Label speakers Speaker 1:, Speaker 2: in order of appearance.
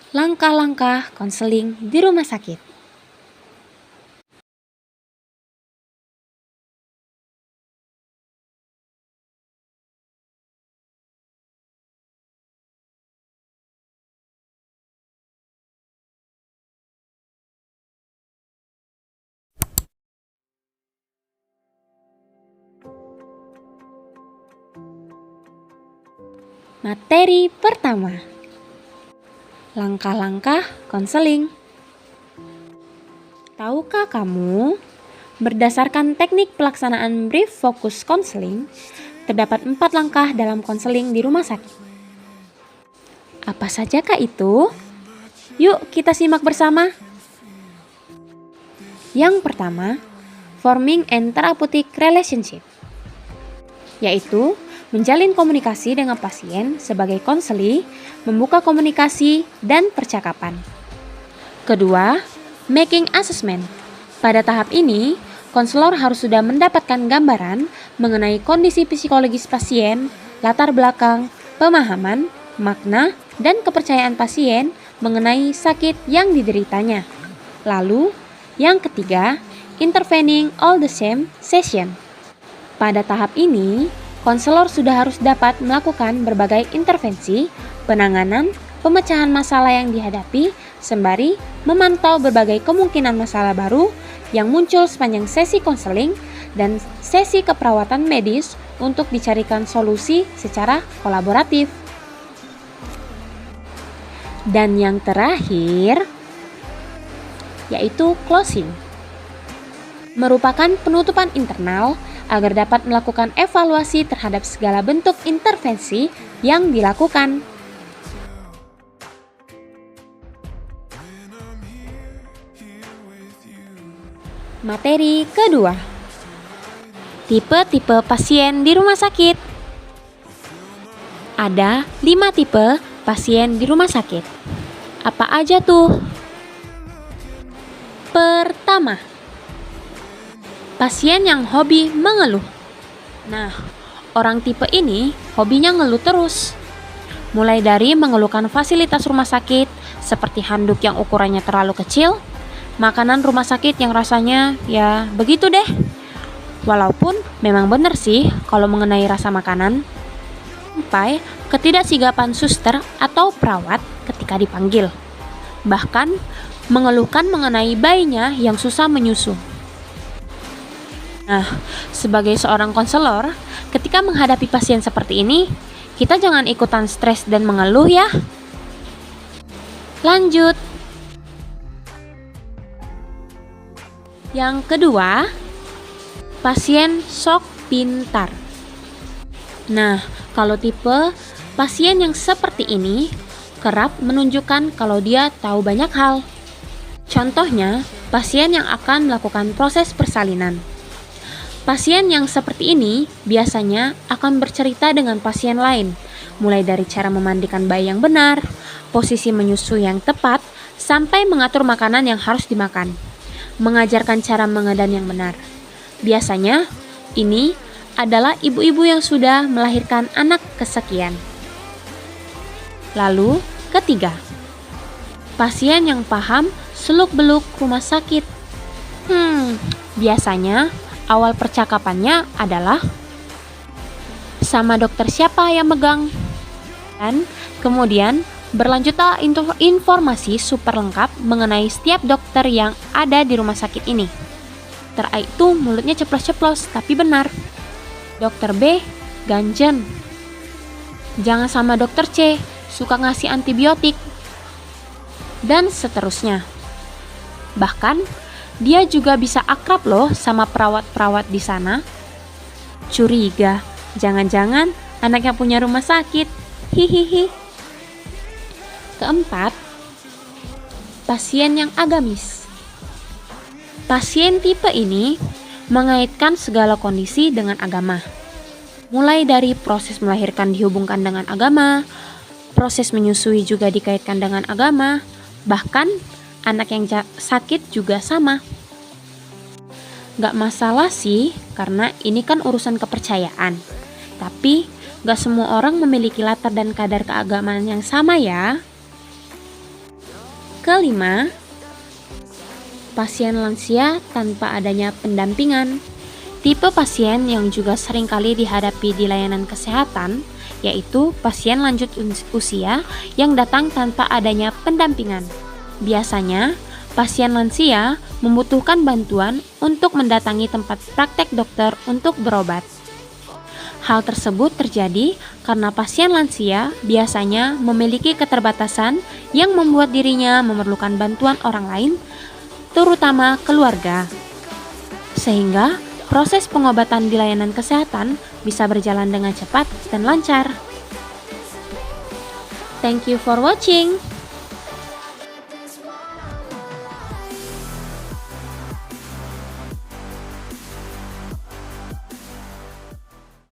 Speaker 1: Langkah-langkah konseling di rumah sakit. Materi pertama. Langkah-langkah konseling. Tahukah kamu, berdasarkan teknik pelaksanaan brief fokus konseling, terdapat 4 langkah dalam konseling di rumah sakit. Apa sajakah itu? Yuk kita simak bersama. Yang pertama, forming and therapeutic relationship, yaitu menjalin komunikasi dengan pasien sebagai konseli, membuka komunikasi dan percakapan. Kedua, making assessment. Pada tahap ini, konselor harus sudah mendapatkan gambaran mengenai kondisi psikologis pasien, latar belakang, pemahaman, makna, dan kepercayaan pasien mengenai sakit yang dideritanya. Lalu, yang ketiga, intervening all the same session. Pada tahap ini, konselor sudah harus dapat melakukan berbagai intervensi, penanganan, pemecahan masalah yang dihadapi, sembari memantau berbagai kemungkinan masalah baru yang muncul sepanjang sesi konseling dan sesi keperawatan medis untuk dicarikan solusi secara kolaboratif. Dan yang terakhir, yaitu closing, merupakan penutupan internal agar dapat melakukan evaluasi terhadap segala bentuk intervensi yang dilakukan. Materi kedua. Tipe-tipe pasien di rumah sakit. Ada 5 tipe pasien di rumah sakit. Apa aja tuh? Pertama, pasien yang hobi mengeluh. Nah, orang tipe ini hobinya ngeluh terus. Mulai dari mengeluhkan fasilitas rumah sakit seperti handuk yang ukurannya terlalu kecil, makanan rumah sakit yang rasanya ya begitu deh. Walaupun memang benar sih kalau mengenai rasa makanan, sampai ketidaksigapan suster atau perawat ketika dipanggil. Bahkan mengeluhkan mengenai bayinya yang susah menyusu. Nah, sebagai seorang konselor, ketika menghadapi pasien seperti ini, kita jangan ikutan stres dan mengeluh ya. Lanjut. Yang kedua, pasien sok pintar. Nah, kalau tipe pasien yang seperti ini kerap menunjukkan kalau dia tahu banyak hal. Contohnya, pasien yang akan melakukan proses persalinan. Pasien yang seperti ini biasanya akan bercerita dengan pasien lain, mulai dari cara memandikan bayi yang benar, posisi menyusu yang tepat, sampai mengatur makanan yang harus dimakan, mengajarkan cara mengedan yang benar. Biasanya, ini adalah ibu-ibu yang sudah melahirkan anak kesekian. Lalu, ketiga, pasien yang paham seluk-beluk rumah sakit. Biasanya awal percakapannya adalah sama dokter siapa yang megang, dan kemudian berlanjutlah informasi super lengkap mengenai setiap dokter yang ada di rumah sakit ini. Dokter A itu mulutnya ceplos-ceplos tapi benar. Dokter B ganjen. Jangan sama dokter C, suka ngasih antibiotik. Dan seterusnya. Bahkan dia juga bisa akrab loh sama perawat-perawat di sana. Curiga, jangan-jangan anaknya punya rumah sakit. Hihihi. Keempat, pasien yang agamis. Pasien tipe ini mengaitkan segala kondisi dengan agama. Mulai dari proses melahirkan dihubungkan dengan agama, proses menyusui juga dikaitkan dengan agama, bahkan anak yang sakit juga sama. Gak masalah sih, karena ini kan urusan kepercayaan. Tapi gak semua orang memiliki latar dan kadar keagamaan yang sama ya. kelima, pasien lansia tanpa adanya pendampingan. Tipe pasien yang juga seringkali dihadapi di layanan kesehatan yaitu pasien lanjut usia yang datang tanpa adanya pendampingan. Biasanya, pasien lansia membutuhkan bantuan untuk mendatangi tempat praktek dokter untuk berobat. Hal tersebut terjadi karena pasien lansia biasanya memiliki keterbatasan yang membuat dirinya memerlukan bantuan orang lain, terutama keluarga. Sehingga proses pengobatan di layanan kesehatan bisa berjalan dengan cepat dan lancar. Thank you for watching.